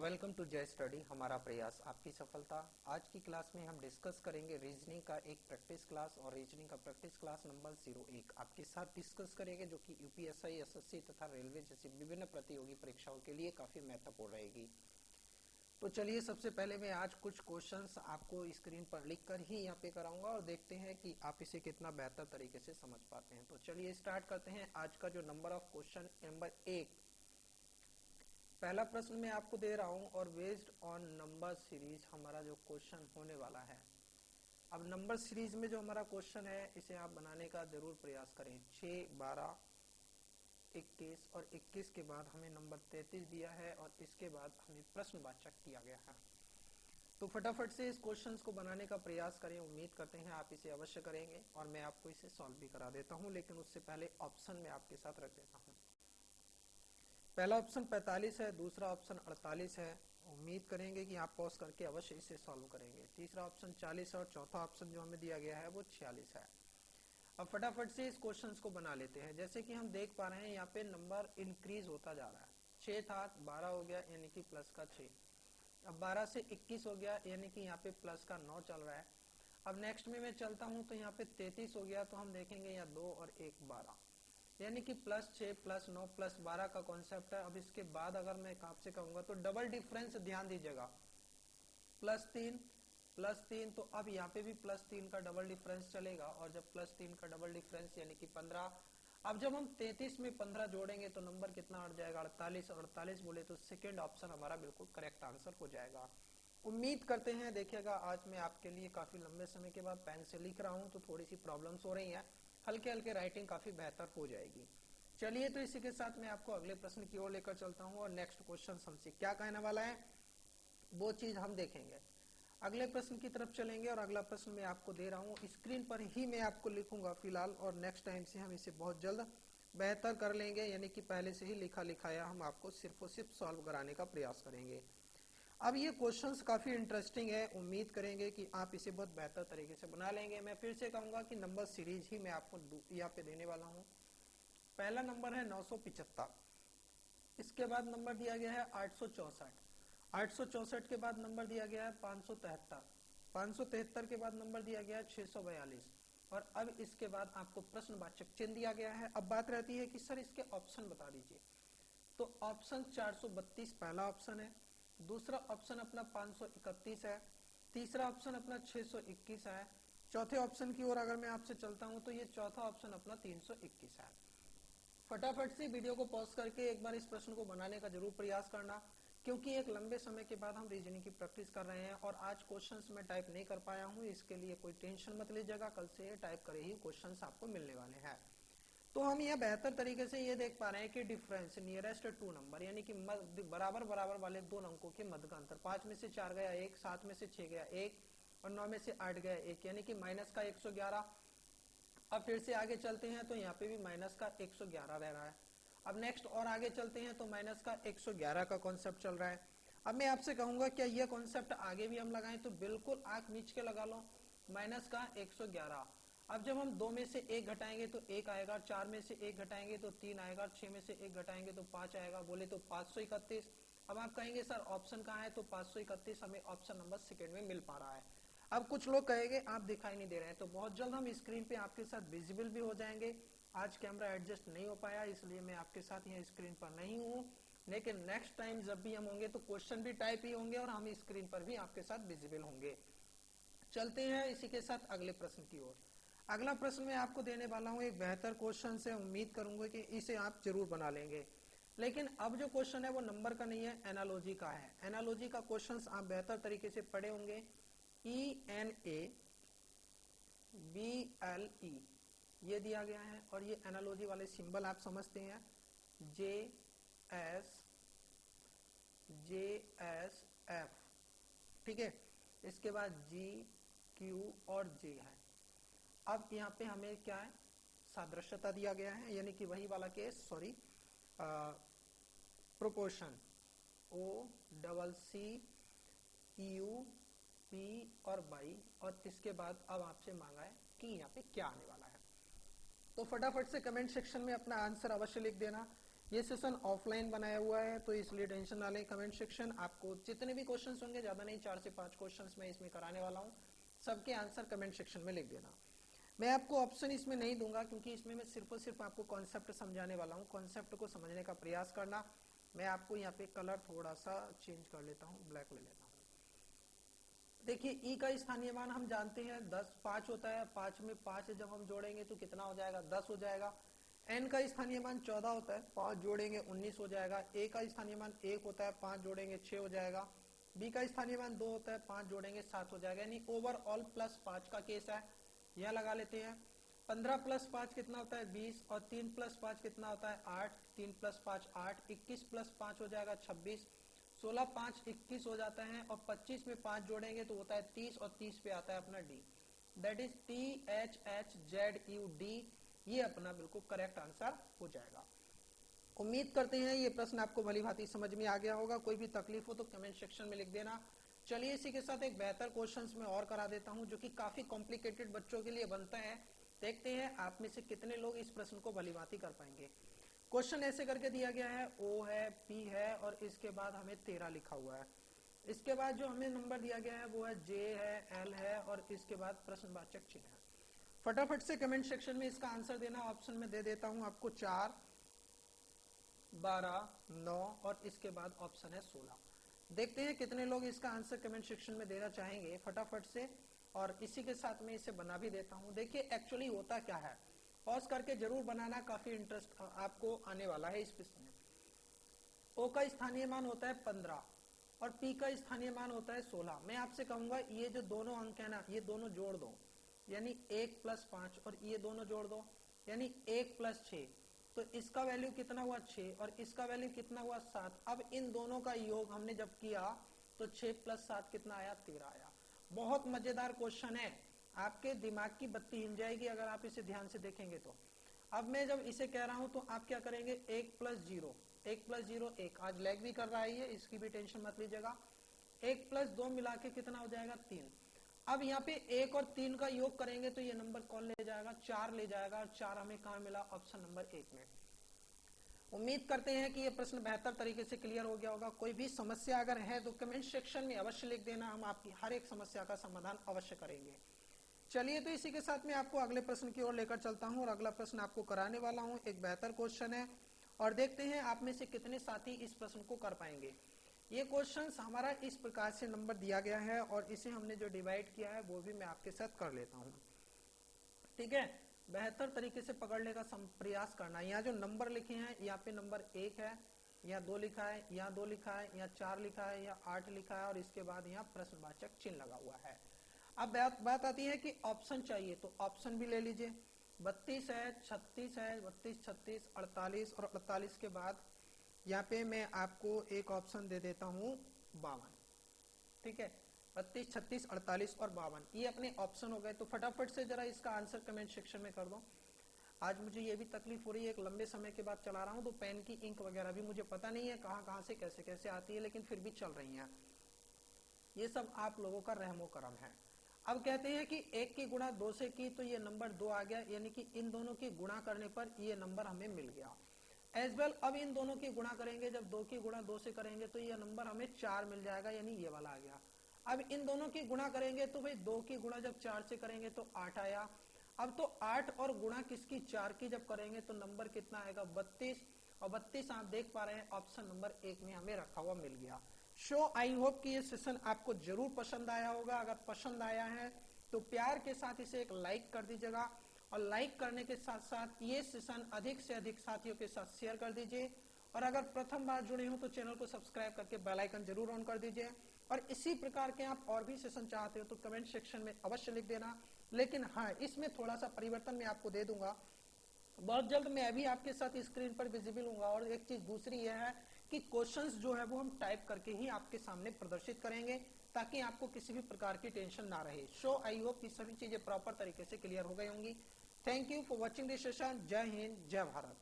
Welcome to जय study. हमारा प्रयास आपकी सफलता। आज की क्लास में हम डिस्कस करेंगे रीजनिंग का एक प्रैक्टिस क्लास और रीजनिंग का प्रैक्टिस क्लास नंबर 01 आपके साथ डिस्कस करेंगे, जो कि यूपीएससी, एसएससी तथा रेलवे जैसी विभिन्न प्रतियोगी परीक्षाओं के लिए काफी महत्वपूर्ण रहेगी। तो चलिए, सबसे पहले मैं आज कुछ क्वेश्चंस आपको स्क्रीन पर लिखकर ही यहाँ पे कराऊंगा और देखते हैं कि आप इसे कितना बेहतर तरीके से समझ पाते हैं। तो चलिए स्टार्ट करते हैं। आज का जो नंबर ऑफ क्वेश्चन नंबर 1, पहला प्रश्न मैं आपको दे रहा हूं और बेस्ड ऑन नंबर सीरीज हमारा जो क्वेश्चन होने वाला है। अब नंबर सीरीज में जो हमारा क्वेश्चन है, इसे आप बनाने का जरूर प्रयास करें। 6, 12, 21 और 21 के बाद हमें नंबर 33 दिया है और इसके बाद हमें प्रश्नवाचक दिया गया है। तो फटाफट से इस क्वेश्चन को बनाने का प्रयास करें। उम्मीद करते हैं आप इसे अवश्य करेंगे और मैं आपको इसे सॉल्व भी करा देता हूं, लेकिन उससे पहले ऑप्शन में आपके साथ रख देता हूं। पहला ऑप्शन 45 है, दूसरा ऑप्शन 48 है। उम्मीद करेंगे कि आप पॉज करके अवश्य इसे सॉल्व करेंगे। तीसरा ऑप्शन 40 है और चौथा ऑप्शन जो हमें दिया गया है वो 46 है। अब फटाफट से इस क्वेश्चंस को बना लेते हैं। जैसे कि हम देख पा रहे हैं, यहाँ पे नंबर इंक्रीज होता जा रहा है। 6 था, 12 हो गया यानी कि प्लस का 6। अब 12 से 21 हो गया यानी कि यहाँ पे प्लस का 9 चल रहा है। अब नेक्स्ट में मैं चलता हूँ तो यहाँ पे 33 हो गया, तो हम देखेंगे यहाँ 2 और 1 12 यानी कि प्लस 6 प्लस 9 प्लस 12 का कॉन्सेप्ट है। अब इसके बाद अगर मैं आपसे कहूंगा तो डबल डिफरेंस ध्यान दीजिएगा, +3 तो अब यहाँ पे भी +3 का डबल डिफरेंस चलेगा। और जब +3 का डबल डिफरेंस यानी कि 15, अब जब हम 33 में 15 जोड़ेंगे तो नंबर कितना अट जाएगा, 48। और 48 बोले तो सेकेंड ऑप्शन हमारा बिल्कुल करेक्ट आंसर हो जाएगा। उम्मीद करते हैं, देखिएगा आज मैं आपके लिए काफी लंबे समय के बाद पेन से लिख रहा हूं तो थोड़ी सी प्रॉब्लम्स हो रही हैं, हल्के हल्के राइटिंग काफी बेहतर हो जाएगी। चलिए, तो इसी के साथ मैं आपको अगले प्रश्न की ओर लेकर चलता हूं और नेक्स्ट क्वेश्चन हमसे क्या कहने वाला है वो चीज हम देखेंगे। अगले प्रश्न की तरफ चलेंगे और अगला प्रश्न मैं आपको दे रहा हूं, स्क्रीन पर ही मैं आपको लिखूंगा फिलहाल, और नेक्स्ट टाइम से हम इसे बहुत जल्द बेहतर कर लेंगे, यानी कि पहले से ही लिखा लिखाया हम आपको सिर्फ और सिर्फ सॉल्व कराने का प्रयास करेंगे। अब ये क्वेश्चंस काफी इंटरेस्टिंग है, उम्मीद करेंगे कि आप इसे बहुत बेहतर तरीके से बना लेंगे। मैं फिर से कहूंगा कि नंबर सीरीज ही मैं आपको यहाँ पे देने वाला हूँ। पहला नंबर है 975, इसके बाद नंबर दिया गया है 864, 864 के बाद नंबर दिया गया है 573, 573 के बाद नंबर दिया गया है 642 और अब इसके बाद आपको प्रश्नवाचक चिन्ह दिया गया है। अब बात रहती है कि सर इसके ऑप्शन बता दीजिए। तो ऑप्शन 432 पहला ऑप्शन है, दूसरा ऑप्शन अपना 531 है, तीसरा ऑप्शन अपना 621 है, चौथे ऑप्शन की ओर अगर मैं आपसे चलता हूं तो ये चौथा ऑप्शन अपना 321 है। फटाफट से वीडियो को पॉज करके एक बार इस प्रश्न को बनाने का जरूर प्रयास करना, क्योंकि एक लंबे समय के बाद हम रीजनिंग की प्रैक्टिस कर रहे हैं और आज क्वेश्चंस में टाइप नहीं कर पाया हूं, इसके लिए कोई टेंशन मत लीजिएगा। कल से टाइप करे ही क्वेश्चंस आपको मिलने वाले हैं। तो हम यह बेहतर तरीके से ये देख पा रहे हैं कि डिफरेंस नियरेस्ट टू नंबर यानी कि बराबर बराबर वाले दो अंकों के मध्य का अंतर, 5 में से 4 गया 1, 7 में से 6 गया 1 और 9 में से 8 गया 1, यानी कि माइनस का 111। अब फिर से आगे चलते हैं तो यहाँ पे भी माइनस का 111 रह रहा है। अब नेक्स्ट और आगे चलते हैं तो माइनस का 111 का कॉन्सेप्ट चल रहा है। अब मैं आपसे कहूंगा क्या यह कॉन्सेप्ट आगे भी हम लगाएं, तो बिल्कुल आंख मीच के लगा लो, माइनस का 111। अब जब हम 2 में से 1 घटाएंगे तो 1 आएगा, 4 में से 1 घटाएंगे तो 3 आएगा, 6 में से 1 घटाएंगे तो 5 आएगा, बोले तो 531। अब आप कहेंगे सर ऑप्शन कहाँ है, तो 531 हमें ऑप्शन नंबर सेकेंड में मिल पा रहा है। अब कुछ लोग कहेंगे आप दिखाई नहीं दे रहे हैं, तो बहुत जल्द हम स्क्रीन पे आपके साथ विजिबल भी हो जाएंगे। आज कैमरा एडजस्ट नहीं हो पाया, इसलिए मैं आपके साथ यहाँ स्क्रीन पर नहीं हूँ, लेकिन नेक्स्ट टाइम जब भी हम होंगे तो क्वेश्चन भी टाइप ही होंगे और हम स्क्रीन पर भी आपके साथ विजिबल होंगे। चलते हैं इसी के साथ अगले प्रश्न की ओर। अगला प्रश्न मैं आपको देने वाला हूं, एक बेहतर क्वेश्चन से, उम्मीद करूंगा कि इसे आप जरूर बना लेंगे। लेकिन अब जो क्वेश्चन है वो नंबर का नहीं है, एनालॉजी का है। एनालॉजी का क्वेश्चन आप बेहतर तरीके से पढ़े होंगे। ENABLE ये दिया गया है और ये एनालॉजी वाले सिंबल आप समझते हैं, JSF, ठीक है। इसके बाद GQ और J है। अब यहाँ पे हमें क्या है, सादृश्यता दिया गया है, यानी कि वही वाला केस, सॉरी, प्रोपोर्शन OCCUP और बाई, और इसके बाद अब आपसे मांगा है कि यहाँ पे क्या आने वाला है। तो फटाफट से कमेंट सेक्शन में अपना आंसर अवश्य लिख देना। ये सेशन ऑफलाइन बनाया हुआ है, तो इसलिए टेंशन ना लें। कमेंट सेक्शन आपको जितने भी क्वेश्चंस होंगे, ज्यादा नहीं 4 से 5 क्वेश्चंस मैं इसमें कराने वाला हूँ, सबके आंसर कमेंट सेक्शन में लिख देना। मैं आपको ऑप्शन इसमें नहीं दूंगा, क्योंकि इसमें मैं सिर्फ और सिर्फ आपको कॉन्सेप्ट समझाने वाला हूँ। कॉन्सेप्ट को समझने का प्रयास करना। मैं आपको यहाँ पे कलर थोड़ा सा चेंज कर लेता हूँ, ब्लैक ले लेता हूँ। देखिए ई का स्थानीय मान हम जानते हैं 10, 5 होता है। 5 में 5 जब हम जोड़ेंगे तो कितना हो जाएगा, 10 हो जाएगा। एन का स्थानीय मान 14 होता है, 5 जोड़ेंगे 19 हो जाएगा। ए का स्थानीय मान 1 होता है, 5 जोड़ेंगे 6 हो जाएगा। बी का स्थानीय मान 2 होता है, 5 जोड़ेंगे 7 हो जाएगा। यानी ओवरऑल प्लस 5 का केस है, यह लगा लेते हैं। 15 प्लस 5 कितना होता है, 20। और 3 प्लस 5 कितना होता है, 8। 3 प्लस 5 8। 21 प्लस 5 हो जाएगा 26। 16 5 21 हो जाता है। और 25 में 5 जोड़ेंगे तो होता है 30। और 30 पे आता है अपना डी, दैट इज THHZUD। ये अपना बिल्कुल करेक्ट आंसर हो जाएगा। उम्मीद करते हैं ये प्रश्न आपको भली भांति समझ में आ गया होगा। कोई भी तकलीफ हो तो कमेंट सेक्शन में लिख देना। चलिए इसी के साथ एक बेहतर क्वेश्चंस में और करा देता हूं, जो कि काफी कॉम्प्लिकेटेड बच्चों के लिए बनता है। देखते हैं आप में से कितने लोग इस प्रश्न को भली भांति कर पाएंगे। क्वेश्चन ऐसे करके दिया गया है, O है, P है, और इसके बाद हमें 13 लिखा हुआ है। इसके बाद जो हमें नंबर दिया गया है वो है J है, L है, और इसके बाद प्रश्नवाचक चिन्ह है। फटाफट से कमेंट सेक्शन में इसका आंसर देना। ऑप्शन में दे देता हूं आपको 4, 12, 9, और इसके बाद ऑप्शन है 16। देखते हैं कितने लोग इसका आंसर कमेंट सेक्शन में देना चाहेंगे फटाफट से। और इसी के साथ में इसे बना भी देता हूं। देखिए एक्चुअली होता क्या है, पॉज करके जरूर बनाना, काफी इंटरेस्ट आपको आने वाला है इस प्रश्न में। O का स्थानीय मान होता है 15 और P का स्थानीय मान होता है 16। मैं आपसे कहूंगा ये जो दोनों अंक है ना, ये दोनों जोड़ दो, यानी 1 + 5, और ये दोनों जोड़ दो, यानी 1 + 6। तो इसका वैल्यू कितना हुआ 6, और इसका वैल्यू कितना हुआ 7। अब इन दोनों का योग हमने जब किया तो 6 + 7 कितना आया, 13 आया। बहुत मजेदार क्वेश्चन है, आपके दिमाग की बत्ती हिल जाएगी अगर आप इसे ध्यान से देखेंगे तो। अब मैं जब इसे कह रहा हूं तो आप क्या करेंगे, 1 + 0, 1 + 0 1। आज लैग भी कर रहा है ये, इसकी भी टेंशन मत लीजिएगा। 1 + 2 मिला के कितना हो जाएगा, 3। अब यहाँ पे 1 और 3 का योग करेंगे तो ये नंबर कौन ले जाएगा, 4 ले जाएगा। और 4 हमें कहाँ मिला, ऑप्शन नंबर 1 में। उम्मीद करते हैं कि ये प्रश्न बेहतर तरीके से क्लियर हो गया होगा। कोई भी समस्या अगर है तो कमेंट सेक्शन में अवश्य लिख देना, हम आपकी हर एक समस्या का समाधान अवश्य करेंगे। चलिए तो इसी के साथ में आपको अगले प्रश्न की ओर लेकर चलता हूं, और अगला प्रश्न आपको कराने वाला हूं। एक बेहतर क्वेश्चन है, और देखते हैं आप में से कितने साथी इस प्रश्न को कर पाएंगे। ये क्वेश्चन हमारा इस प्रकार से नंबर दिया गया है, और इसे हमने जो डिवाइड किया है वो भी मैं आपके साथ कर लेता हूँ। ठीक है, बेहतर तरीके से पकड़ने का प्रयास करना। यहाँ जो नंबर लिखे हैं, यहाँ पे नंबर 1 है, यहाँ 2 लिखा है, यहाँ 2 लिखा है, यहाँ 4 लिखा है, यहाँ 8 लिखा है, और इसके बाद यहाँ प्रश्नवाचक चिन्ह लगा हुआ है। अब बात आती है कि ऑप्शन चाहिए, तो ऑप्शन भी ले लीजिए। 32 है, 36 है, 32, 36, 48, और 48 के बाद यहाँ पे मैं आपको एक ऑप्शन दे देता हूँ 52। ठीक है, 32, 36, 48 और 52, ये अपने ऑप्शन हो गए। तो फटाफट से जरा इसका आंसर कमेंट सेक्शन में कर दो। आज मुझे ये भी तकलीफ हो रही है, एक लंबे समय के बाद चला रहा हूँ, तो पेन की इंक वगैरह भी मुझे पता नहीं है कहाँ से कैसे कैसे आती है, लेकिन फिर भी चल रही है। ये सब आप लोगों का रहमो करम है। अब कहते हैं कि 1 की गुणा 2 से की तो ये नंबर 2 आ गया, यानी कि इन दोनों की गुणा करने पर ये नंबर हमें मिल गया। एज वेल अब इन दोनों की गुणा करेंगे, जब 2 की गुणा 2 से करेंगे तो ये नंबर हमें 4 मिल जाएगा, यानी ये वाला आ गया। अब इन दोनों की गुणा करेंगे तो भाई 2 की गुणा जब 4 से करेंगे तो 8 आया। अब तो 8 और गुणा किसकी, 4 की जब करेंगे तो नंबर कितना आएगा, 32। और 32 आप देख पा रहे हैं ऑप्शन नंबर 1 में हमें रखा हुआ मिल गया। सो आई होप कि ये सेशन आपको जरूर पसंद आया होगा। अगर पसंद आया है तो प्यार के साथ इसे एक लाइक कर दीजिएगा, और लाइक करने के साथ साथ ये सेशन अधिक से अधिक साथियों के साथ शेयर कर दीजिए। और अगर प्रथम बार जुड़े हो तो चैनल को सब्सक्राइब करके बेल आइकन जरूर ऑन कर दीजिए। और इसी प्रकार के आप और भी सेशन चाहते हो तो कमेंट सेक्शन में अवश्य लिख देना। लेकिन हाँ, इसमें थोड़ा सा परिवर्तन मैं आपको दे दूंगा, बहुत जल्द मैं अभी आपके साथ स्क्रीन पर विजिबल हूँ। और एक चीज दूसरी यह है कि क्वेश्चंस जो है वो हम टाइप करके ही आपके सामने प्रदर्शित करेंगे, ताकि आपको किसी भी प्रकार की टेंशन ना रहे। सो आई होप कि सभी चीजें प्रॉपर तरीके से क्लियर हो गई होंगी। Thank you for watching this session. जय हिंद, जय भारत।